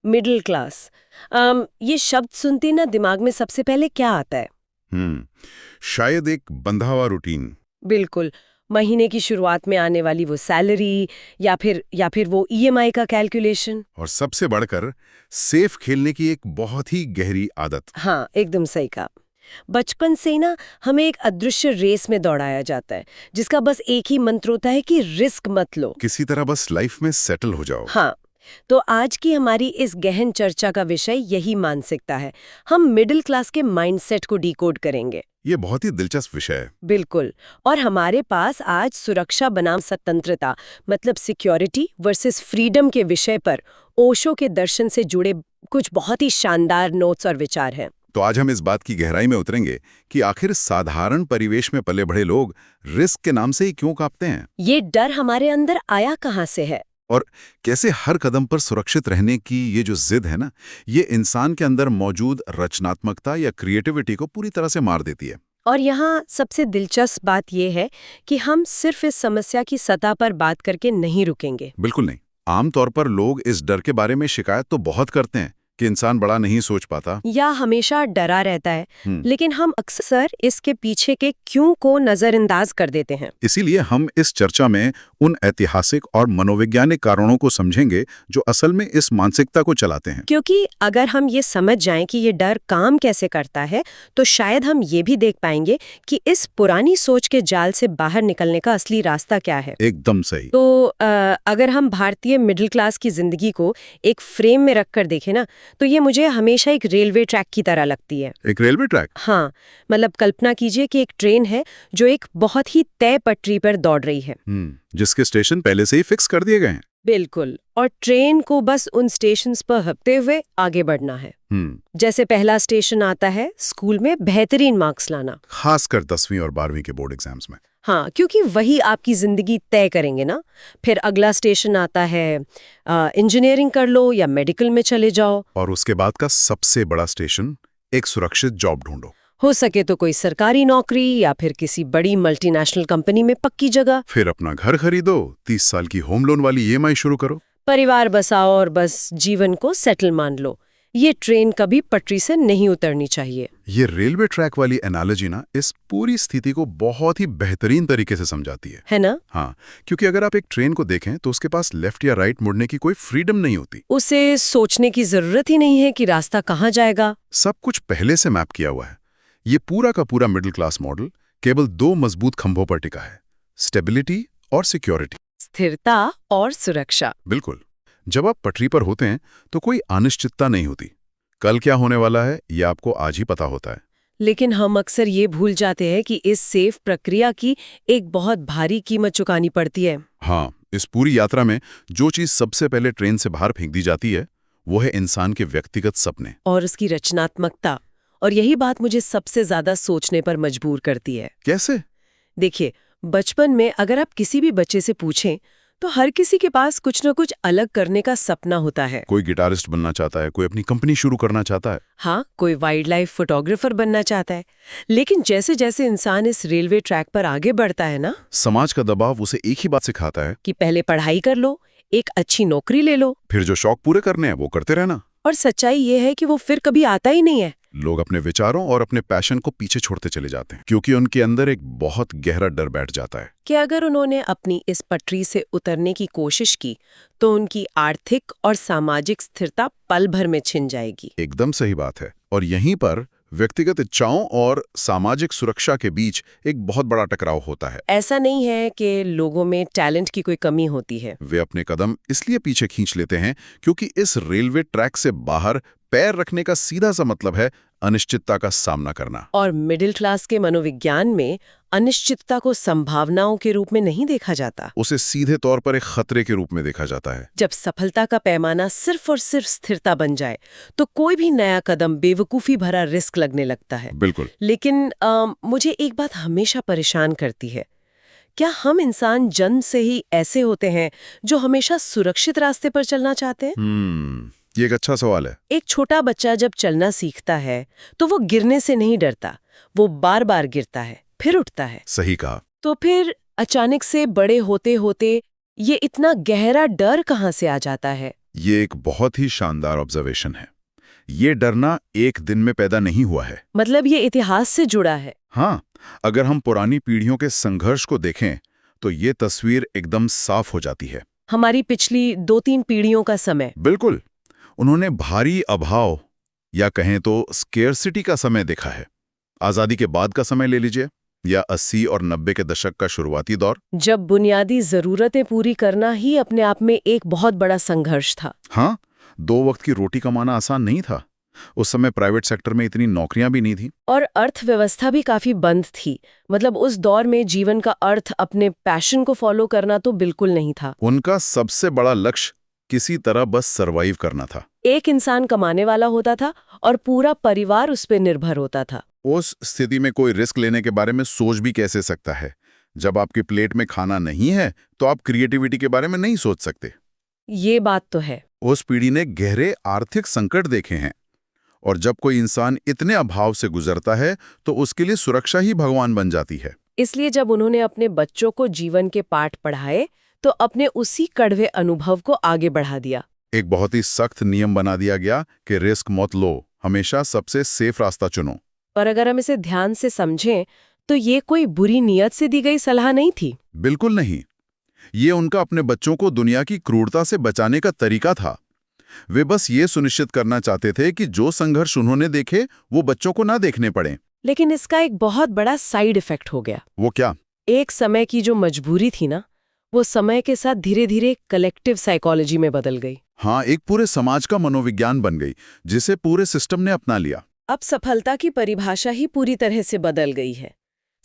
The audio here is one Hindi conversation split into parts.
Middle class. ये शब्द सुनते ना दिमाग में सबसे पहले क्या आता है? हम्म शायद एक बंधा हुआ रूटीन। बिल्कुल। महीने की शुरुआत में आने वाली वो सैलरी, या फिर वो ईएमआई का कैलकुलेशन। और सबसे बढ़कर सेफ खेलने की एक बहुत ही गहरी आदत। हाँ, एकदम सही कहा। बचपन से ही ना हमें एक अदृश्य रेस में दौड़ाया जाता है, जिसका बस एक ही मंत्र होता है कि रिस्क मत लो। किसी तरह बस लाइफ में सेटल हो जाओ। हाँ, तो आज की हमारी इस गहन चर्चा का विषय यही मानसिकता है। हम मिडिल क्लास के माइंडसेट को डिकोड करेंगे। ये बहुत ही दिलचस्प विषय है। बिल्कुल। और हमारे पास आज सुरक्षा बनाम स्वतंत्रता, मतलब सिक्योरिटी वर्सेस फ्रीडम के विषय पर ओशो के दर्शन से जुड़े कुछ बहुत ही शानदार नोट्स और विचार हैं। तो आज हम इस बात की गहराई में उतरेंगे कि आखिर साधारण परिवेश में पले बढ़े लोग रिस्क के नाम से ही क्यों कांपते हैं, ये डर हमारे अंदर आया कहाँ से है? और कैसे हर कदम पर सुरक्षित रहने की ये जो जिद है ना, ये इंसान के अंदर मौजूद रचनात्मकता या क्रिएटिविटी को पूरी तरह से मार देती है। और यहाँ सबसे दिलचस्प बात यह है कि हम सिर्फ इस समस्या की सतह पर बात करके नहीं रुकेंगे। बिल्कुल नहीं। आमतौर पर लोग इस डर के बारे में शिकायत तो बहुत करते हैं कि इंसान बड़ा नहीं सोच पाता या हमेशा डरा रहता है, हम्म लेकिन हम अक्सर इसके पीछे के क्यों को नजरअंदाज कर देते हैं। इसीलिए हम इस चर्चा में उन ऐतिहासिक और मनोवैज्ञानिक कारणों को समझेंगे जो असल में इस मानसिकता को चलाते हैं। क्योंकि अगर हम ये समझ जाएं कि ये डर काम कैसे करता है, तो शायद हम ये भी देख पाएंगे कि इस पुरानी सोच के जाल से बाहर निकलने का असली रास्ता क्या है। एकदम सही। तो अगर हम भारतीय मिडिल क्लास की जिंदगी को एक फ्रेम में रखकर देखें ना, तो ये मुझे हमेशा एक रेलवे ट्रैक की तरह लगती है। एक रेलवे ट्रैक। हाँ, मतलब कल्पना कीजिए कि एक ट्रेन है जो एक बहुत ही तय पटरी पर दौड़ रही है। जिसके स्टेशन पहले से ही फिक्स कर दिए गए हैं। बिल्कुल। और ट्रेन को बस उन स्टेशंस पर हपते हुए आगे बढ़ना है। जैसे पहला स्टेशन आता है स्कूल में बेहतरीन मार्क्स लाना, खासकर 10वीं और 12वीं के बोर्ड एग्जाम्स में। हाँ, क्योंकि वही आपकी जिंदगी तय करेंगे ना। फिर अगला स्टेशन आता है इंजीनियरिंग कर लो या मेडिकल में चले जाओ। और उसके बाद का सबसे बड़ा स्टेशन, एक सुरक्षित जॉब ढूंढो। हो सके तो कोई सरकारी नौकरी या फिर किसी बड़ी मल्टीनेशनल कंपनी में पक्की जगह। फिर अपना घर खरीदो, 30 साल की होम लोन वाली ईएमआई शुरू करो। परिवार बसाओ और बस जीवन को सेटल मान लो। ये ट्रेन कभी पटरी से नहीं उतरनी चाहिए। ये रेलवे ट्रैक वाली एनालॉजी ना इस पूरी स्थिति को बहुत ही बेहतरीन तरीके से समझाती है ना? हाँ, क्योंकि अगर आप एक ट्रेन को देखें तो उसके पास लेफ्ट या राइट मुड़ने की कोई फ्रीडम नहीं होती। उसे सोचने की जरूरत ही नहीं है कि रास्ता कहाँ जाएगा। सब कुछ पहले से मैप किया हुआ है। ये पूरा का पूरा मिडिल क्लास मॉडल केवल दो मजबूत खंभों पर टिका है, स्टेबिलिटी और सिक्योरिटी। स्थिरता और सुरक्षा। बिल्कुल। जब आप पटरी पर होते हैं तो कोई अनिश्चितता नहीं होती। कल क्या होने वाला है ये आपको आज ही पता होता है। लेकिन हम अक्सर ये भूल जाते हैं कि इस सेफ प्रक्रिया की एक बहुत भारी कीमत चुकानी पड़ती है। हाँ, इस पूरी यात्रा में जो चीज सबसे पहले ट्रेन से बाहर फेंक दी जाती है वो है इंसान के व्यक्तिगत सपने और उसकी रचनात्मकता। और यही बात मुझे सबसे ज्यादा सोचने पर मजबूर करती है। कैसे? देखिए, बचपन में अगर आप किसी भी बच्चे से पूछें तो हर किसी के पास कुछ न कुछ अलग करने का सपना होता है। कोई गिटारिस्ट बनना चाहता है, कोई अपनी कंपनी शुरू करना चाहता है। हाँ, कोई वाइल्ड लाइफ फोटोग्राफर बनना चाहता है। लेकिन जैसे जैसे इंसान इस रेलवे ट्रैक पर आगे बढ़ता है ना, समाज का दबाव उसे एक ही बात सिखाता है कि पहले पढ़ाई कर लो, एक अच्छी नौकरी ले लो, फिर जो शौक पूरे करने हैं वो करते रहना। और सच्चाई ये है कि वो फिर कभी आता ही नहीं है। लोग अपने विचारों और अपने पैशन को पीछे छोड़ते चले जाते हैं क्योंकि उनके अंदर एक बहुत गहरा डर बैठ जाता है कि अगर उन्होंने अपनी इस पटरी से उतरने की कोशिश की तो उनकी आर्थिक और सामाजिक स्थिरता पल भर में छिन जाएगी। एकदम सही बात है। और यहीं पर व्यक्तिगत इच्छाओं और सामाजिक सुरक्षा के बीच एक बहुत बड़ा टकराव होता है। ऐसा नहीं है कि लोगों में टैलेंट की कोई कमी होती है। वे अपने कदम इसलिए पीछे खींच लेते हैं क्योंकि इस रेलवे ट्रैक से बाहर पैर रखने का सीधा सा मतलब है अनिश्चितता का सामना करना। और मिडिल क्लास के मनोविज्ञान में अनिश्चितता को संभावनाओं के रूप में नहीं देखा जाता, उसे सीधे तौर पर एक खतरे के रूप में देखा जाता है। जब सफलता का पैमाना सिर्फ और सिर्फ स्थिरता बन जाए तो कोई भी नया कदम बेवकूफी भरा रिस्क लगने लगता है। बिल्कुल। लेकिन मुझे एक बात हमेशा परेशान करती है। क्या हम इंसान जन्म से ही ऐसे होते हैं जो हमेशा सुरक्षित रास्ते पर चलना चाहते हैं? ये एक अच्छा सवाल है। एक छोटा बच्चा जब चलना सीखता है तो वो गिरने से नहीं डरता, वो बार बार गिरता है फिर उठता है। सही कहा। तो फिर अचानक से बड़े होते होते ये इतना गहरा डर कहाँ से आ जाता है? ये एक बहुत ही शानदार ऑब्जर्वेशन है। ये डरना एक दिन में पैदा नहीं हुआ है। मतलब ये इतिहास से जुड़ा है। हाँ, अगर हम पुरानी पीढ़ियों के संघर्ष को देखें तो ये तस्वीर एकदम साफ हो जाती है। हमारी पिछली 2-3 पीढ़ियों का समय। बिल्कुल। उन्होंने भारी अभाव या कहें तो स्केर्सिटी का समय देखा है। आज़ादी के बाद का समय ले लीजिए, या 80 और 90 के दशक का शुरुआती दौर, जब बुनियादी ज़रूरतें पूरी करना ही अपने आप में एक बहुत बड़ा संघर्ष था। हाँ, 2 वक्त की रोटी कमाना आसान नहीं था। उस समय प्राइवेट सेक्टर में इतनी नौकरियां भी नहीं थी। और अर्थव्यवस्था भी काफी बंद थी। मतलब उस दौर में जीवन का अर्थ अपने पैशन को फॉलो करना तो बिल्कुल नहीं था। उनका सबसे बड़ा लक्ष्य किसी तरह बस सरवाइव करना था। एक इंसान कमाने वाला होता था और पूरा परिवार उस पर निर्भर होता था। उस स्थिति में कोई रिस्क लेने के बारे में सोच भी कैसे सकता है? जब आपकी प्लेट में खाना नहीं है तो आप क्रिएटिविटी के बारे में नहीं सोच सकते। ये बात तो है। उस पीढ़ी ने गहरे आर्थिक संकट देखे हैं, और जब कोई इंसान इतने अभाव से गुजरता है तो उसके लिए सुरक्षा ही भगवान बन जाती है। इसलिए जब उन्होंने अपने बच्चों को जीवन के पाठ पढ़ाए तो अपने उसी कड़वे अनुभव को आगे बढ़ा दिया। एक बहुत ही सख्त नियम बना दिया गया कि रिस्क मत लो, हमेशा सबसे सेफ रास्ता चुनो। और अगर हम इसे ध्यान से समझें तो ये कोई बुरी नीयत से दी गई सलाह नहीं थी। बिल्कुल नहीं। ये उनका अपने बच्चों को दुनिया की क्रूरता से बचाने का तरीका था। वे बस ये सुनिश्चित करना चाहते थे कि जो संघर्ष उन्होंने देखे वो बच्चों को ना देखने पड़े। लेकिन इसका एक बहुत बड़ा साइड इफेक्ट हो गया। वो क्या? एक समय की जो मजबूरी थी ना, वो समय के साथ धीरे धीरे कलेक्टिव साइकोलॉजी में बदल गई। हाँ, एक पूरे समाज का मनोविज्ञान बन गई, जिसे पूरे सिस्टम ने अपना लिया। अब सफलता की परिभाषा ही पूरी तरह से बदल गई है।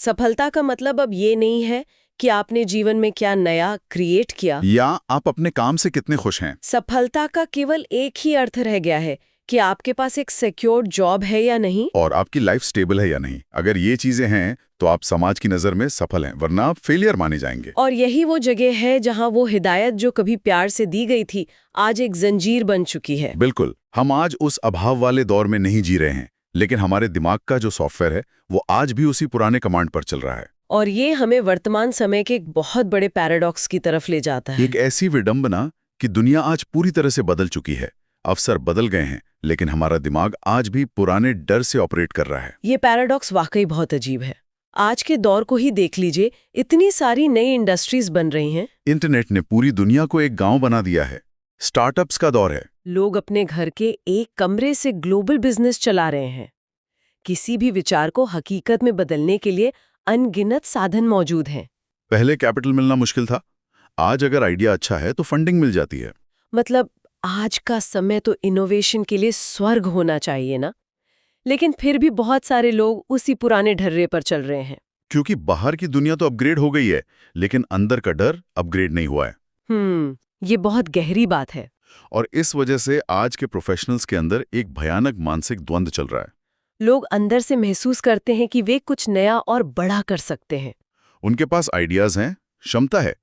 सफलता का मतलब अब ये नहीं है कि आपने जीवन में क्या नया क्रिएट किया, या आप अपने काम से कितने खुश हैं। सफलता का केवल एक ही अर्थ रह गया है कि आपके पास एक सिक्योर जॉब है या नहीं, और आपकी लाइफ स्टेबल है या नहीं। अगर ये चीजें हैं तो आप समाज की नजर में सफल हैं, वरना आप फेलियर माने जाएंगे। और यही वो जगह है जहां वो हिदायत जो कभी प्यार से दी गई थी आज एक जंजीर बन चुकी है। बिल्कुल। हम आज उस अभाव वाले दौर में नहीं जी रहे हैं, लेकिन हमारे दिमाग का जो सॉफ्टवेयर है वो आज भी उसी पुराने कमांड पर चल रहा है। और ये हमें वर्तमान समय के एक बहुत बड़े पैराडॉक्स की तरफ ले जाता है। एक ऐसी विडंबना कि दुनिया आज पूरी तरह से बदल चुकी है। अवसर बदल गए हैं, लेकिन हमारा दिमाग आज भी पुराने डर से ऑपरेट कर रहा है। ये पैराडॉक्स वाकई बहुत अजीब है। आज के दौर को ही देख लीजिए, इतनी सारी नई इंडस्ट्रीज बन रही हैं। इंटरनेट ने पूरी दुनिया को एक गांव बना दिया है। स्टार्टअप्स का दौर है। लोग अपने घर के एक कमरे से ग्लोबल बिजनेस चला रहे हैं। किसी भी विचार को हकीकत में बदलने के लिए अनगिनत साधन मौजूद हैं। पहले कैपिटल मिलना मुश्किल था, आज अगर आइडिया अच्छा है तो फंडिंग मिल जाती है। मतलब आज का समय तो इनोवेशन के लिए स्वर्ग होना चाहिए ना, लेकिन फिर भी बहुत सारे लोग उसी पुराने ढर्रे पर चल रहे हैं। क्योंकि बाहर की दुनिया तो अपग्रेड हो गई है, लेकिन अंदर का डर अपग्रेड नहीं हुआ है। ये बहुत गहरी बात है। और इस वजह से आज के प्रोफेशनल्स के अंदर एक भयानक मानसिक द्वंद्व चल रहा है। लोग अंदर से महसूस करते हैं कि वे कुछ नया और बड़ा कर सकते हैं। उनके पास आइडियाज हैं, क्षमता है,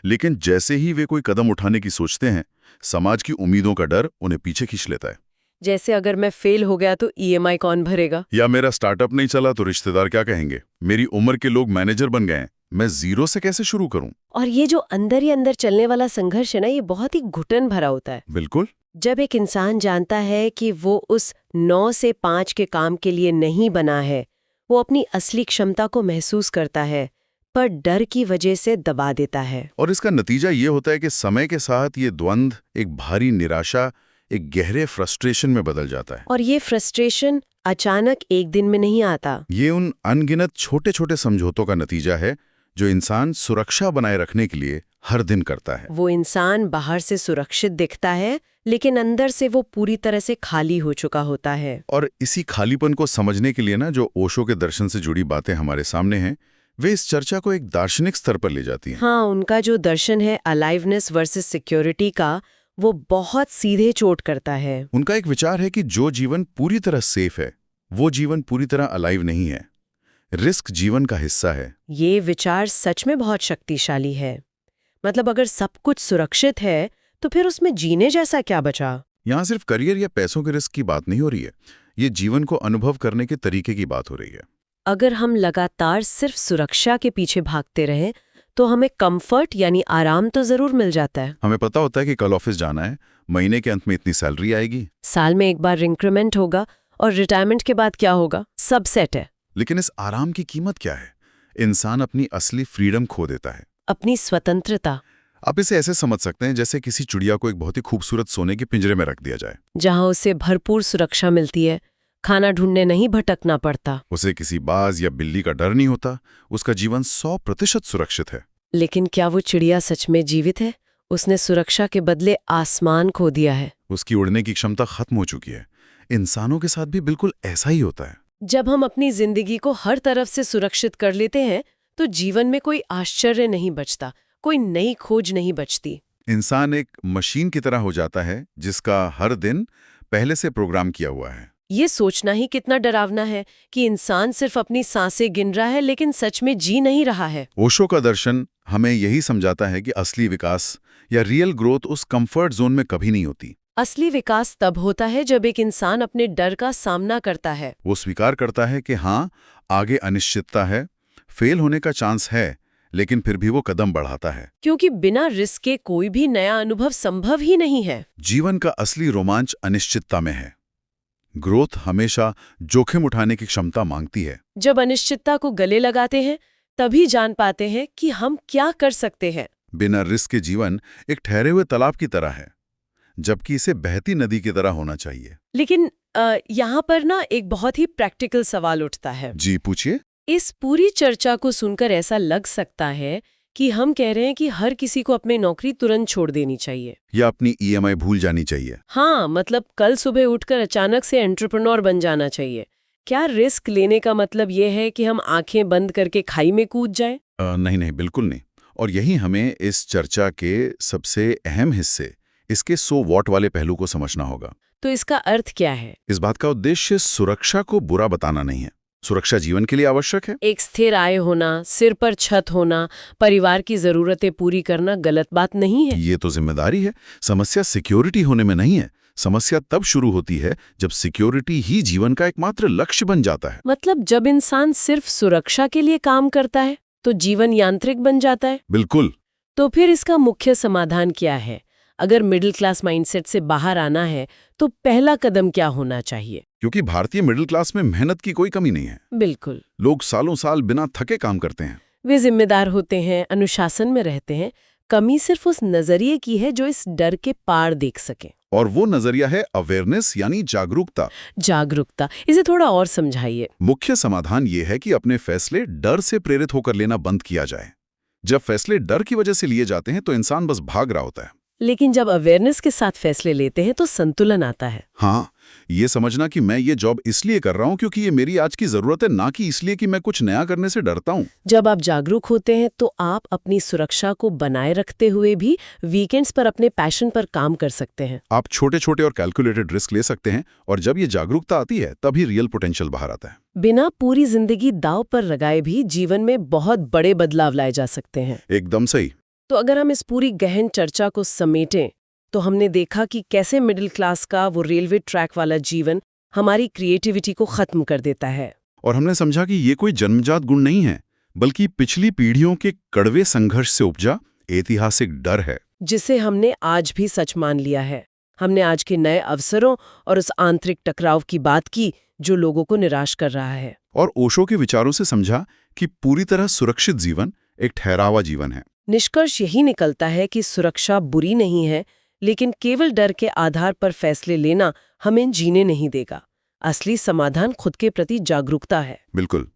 लेकिन जैसे ही वे कोई कदम उठाने की सोचते हैं, समाज की उम्मीदों का डर उन्हें पीछे खींच लेता है। जैसे अगर मैं फेल हो गया तो ईएमआई कौन भरेगा, या मेरा स्टार्टअप नहीं चला तो रिश्तेदार क्या कहेंगे, मेरी उम्र के लोग मैनेजर बन गए हैं, मैं जीरो से कैसे शुरू करूं। और ये जो अंदर ही अंदर चलने वाला संघर्ष है ना, ये बहुत ही घुटन भरा होता है। बिल्कुल। जब एक इंसान जानता है कि वो उस 9 से 5 के काम के लिए नहीं बना है, वो अपनी असली क्षमता को महसूस करता है, पर डर की वजह से दबा देता है। और इसका नतीजा ये होता है कि समय के साथ ये द्वंद्व एक भारी निराशा, एक गहरे फ्रस्ट्रेशन में बदल जाता है। और ये फ्रस्ट्रेशन अचानक एक दिन में नहीं आता। ये उन अनगिनत छोटे छोटे समझौतों का नतीजा है जो इंसान सुरक्षा बनाए रखने के लिए हर दिन करता है। वो इंसान बाहर से सुरक्षित दिखता है, लेकिन अंदर से वो पूरी तरह से खाली हो चुका होता है। और इसी खालीपन को समझने के लिए ना, जो ओशो के दर्शन से जुड़ी बातें हमारे सामने हैं, वे इस चर्चा को एक दार्शनिक स्तर पर ले जाती हैं। हाँ, उनका जो दर्शन है अलाइवनेस वर्सेस सिक्योरिटी का, वो बहुत सीधे चोट करता है। उनका एक विचार है कि जो जीवन पूरी तरह सेफ है, वो जीवन पूरी तरह अलाइव नहीं है। रिस्क जीवन का हिस्सा है। ये विचार सच में बहुत शक्तिशाली है। मतलब अगर सब कुछ सुरक्षित है तो फिर उसमें जीने जैसा क्या बचा। यहाँ सिर्फ करियर या पैसों के रिस्क की बात नहीं हो रही है, ये जीवन को अनुभव करने के तरीके की बात हो रही है। अगर हम लगातार सिर्फ सुरक्षा के पीछे भागते रहें तो हमें कंफर्ट यानी आराम तो जरूर मिल जाता है। हमें पता होता है कि कल ऑफिस जाना है, महीने के अंत में इतनी सैलरी आएगी, साल में एक बार इंक्रीमेंट होगा और रिटायरमेंट के बाद क्या होगा, सब सेट है। लेकिन इस आराम की कीमत क्या है? इंसान अपनी असली फ्रीडम खो देता है, अपनी स्वतंत्रता। आप इसे ऐसे समझ सकते हैं जैसे किसी चिड़िया को एक बहुत ही खूबसूरत सोने के पिंजरे में रख दिया जाए। जहां उसे भरपूर सुरक्षा मिलती है, खाना ढूंढने नहीं भटकना पड़ता। उसे किसी बाज या बिल्ली का डर नहीं होता, उसका जीवन 100% सुरक्षित है। लेकिन क्या वो चिड़िया सच में जीवित है? उसने सुरक्षा के बदले आसमान खो दिया है। उसकी उड़ने की क्षमता खत्म हो चुकी है। इंसानों के साथ भी बिल्कुल ऐसा ही होता है। जब हम अपनी जिंदगी को हर तरफ से सुरक्षित कर लेते हैं तो जीवन में कोई आश्चर्य नहीं बचता, कोई नई खोज नहीं बचती। इंसान एक मशीन की तरह हो जाता है जिसका हर दिन पहले से प्रोग्राम किया हुआ है। ये सोचना ही कितना डरावना है कि इंसान सिर्फ अपनी सांसें गिन रहा है लेकिन सच में जी नहीं रहा है। ओशो का दर्शन हमें यही समझाता है कि असली विकास या रियल ग्रोथ उस कंफर्ट जोन में कभी नहीं होती। असली विकास तब होता है जब एक इंसान अपने डर का सामना करता है। वो स्वीकार करता है कि हाँ, आगे अनिश्चितता है, फेल होने का चांस है, लेकिन फिर भी वो कदम बढ़ाता है। क्योंकि बिना रिस्क के कोई भी नया अनुभव संभव ही नहीं है। जीवन का असली रोमांच अनिश्चितता में है। ग्रोथ हमेशा जोखिम उठाने की क्षमता मांगती है। जब अनिश्चितता को गले लगाते हैं तभी जान पाते हैं कि हम क्या कर सकते हैं। बिना रिस्क के जीवन एक ठहरे हुए तालाब की तरह है, जबकि इसे बहती नदी की तरह होना चाहिए। लेकिन यहाँ पर ना एक बहुत ही प्रैक्टिकल सवाल उठता है। जी पूछिए। इस पूरी चर्चा को सुनकर ऐसा लग सकता है कि हम कह रहे हैं कि हर किसी को अपनी नौकरी तुरंत छोड़ देनी चाहिए या अपनी ईएमआई भूल जानी चाहिए। हाँ, मतलब कल सुबह उठकर अचानक से एंटरप्रेन्योर बन जाना चाहिए। क्या रिस्क लेने का मतलब ये है कि हम आंखें बंद करके खाई में कूद जाएं? नहीं नहीं, बिल्कुल नहीं। और यही हमें इस चर्चा के सबसे अहम हिस्से, इसके 100 वॉट वाले पहलू को समझना होगा। तो इसका अर्थ क्या है? इस बात का उद्देश्य सुरक्षा को बुरा बताना नहीं है। सुरक्षा जीवन के लिए आवश्यक है। एक स्थिर आय होना, सिर पर छत होना, परिवार की जरूरतें पूरी करना गलत बात नहीं है। ये तो जिम्मेदारी है। समस्या सिक्योरिटी होने में नहीं है। समस्या तब शुरू होती है जब सिक्योरिटी ही जीवन का एकमात्र लक्ष्य बन जाता है। मतलब जब इंसान सिर्फ सुरक्षा के लिए काम करता है तो जीवन यांत्रिक बन जाता है। बिल्कुल। तो फिर इसका मुख्य समाधान क्या है? अगर मिडिल क्लास माइंडसेट से बाहर आना है तो पहला कदम क्या होना चाहिए? क्योंकि भारतीय मिडिल क्लास में मेहनत की कोई कमी नहीं है। बिल्कुल। लोग सालों साल बिना थके काम करते हैं। वे जिम्मेदार होते हैं, अनुशासन में रहते हैं। कमी सिर्फ उस नजरिए की है जो इस डर के पार देख सके। और वो नजरिया है अवेयरनेस यानी जागरूकता। जागरूकता, इसे थोड़ा और समझाइए। मुख्य समाधान ये है कि अपने फैसले डर से प्रेरित होकर लेना बंद किया जाए। जब फैसले डर की वजह से लिए जाते हैं तो इंसान बस भाग रहा होता है। लेकिन जब अवेयरनेस के साथ फैसले लेते हैं तो संतुलन आता है। हाँ, ये समझना कि मैं ये जॉब इसलिए कर रहा हूँ क्योंकि ये मेरी आज की जरूरत है, ना कि इसलिए कि मैं कुछ नया करने से डरता हूँ। जब आप जागरूक होते हैं तो आप अपनी सुरक्षा को बनाए रखते हुए भी वीकेंड्स पर अपने पैशन पर काम कर सकते हैं। आप छोटे छोटे और कैलकुलेटेड रिस्क ले सकते हैं, और जब ये जागरूकता आती है तभी रियल पोटेंशियल बाहर आता है। बिना पूरी जिंदगी दांव पर लगाए भी जीवन में बहुत बड़े बदलाव लाए जा सकते हैं। एकदम सही। तो अगर हम इस पूरी गहन चर्चा को समेटें तो हमने देखा कि कैसे मिडिल क्लास का वो रेलवे ट्रैक वाला जीवन हमारी क्रिएटिविटी को खत्म कर देता है। और हमने समझा कि ये कोई जन्मजात गुण नहीं है, बल्कि पिछली पीढ़ियों के कड़वे संघर्ष से उपजा ऐतिहासिक डर है, जिसे हमने आज भी सच मान लिया है। हमने आज के नए अवसरों और उस आंतरिक टकराव की बात की जो लोगों को निराश कर रहा है। और ओशो के विचारों से समझा कि पूरी तरह सुरक्षित जीवन एक ठहरावा जीवन है। निष्कर्ष यही निकलता है कि सुरक्षा बुरी नहीं है, लेकिन केवल डर के आधार पर फैसले लेना हमें जीने नहीं देगा। असली समाधान खुद के प्रति जागरूकता है। बिल्कुल।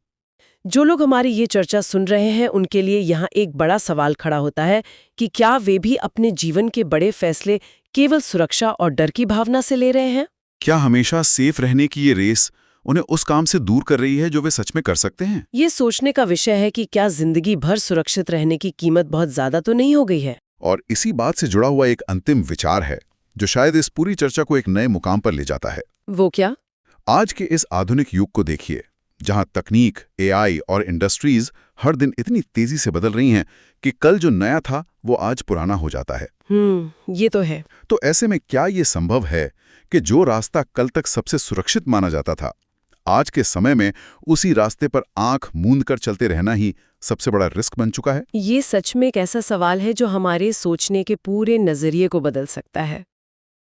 जो लोग हमारी ये चर्चा सुन रहे हैं उनके लिए यहाँ एक बड़ा सवाल खड़ा होता है कि क्या वे भी अपने जीवन के बड़े फैसले केवल सुरक्षा और डर की भावना से ले रहे हैं? क्या हमेशा सेफ रहने की ये रेस उन्हें उस काम से दूर कर रही है जो वे सच में कर सकते हैं? ये सोचने का विषय है कि क्या जिंदगी भर सुरक्षित रहने की कीमत बहुत ज्यादा तो नहीं हो गई है? और इसी बात से जुड़ा हुआ एक अंतिम विचार है जो शायद इस पूरी चर्चा को एक नए मुकाम पर ले जाता है। वो क्या? आज के इस आधुनिक युग को देखिए, जहां तकनीक, एआई और इंडस्ट्रीज हर दिन इतनी तेजी से बदल रही हैं कि कल जो नया था वो आज पुराना हो जाता है। ये तो है। तो ऐसे में क्या ये संभव है कि जो रास्ता कल तक सबसे सुरक्षित माना जाता था, आज के समय में उसी रास्ते पर आंख मूंद कर चलते रहना ही सबसे बड़ा रिस्क बन चुका है? ये सच में एक ऐसा सवाल है जो हमारे सोचने के पूरे नजरिए को बदल सकता है।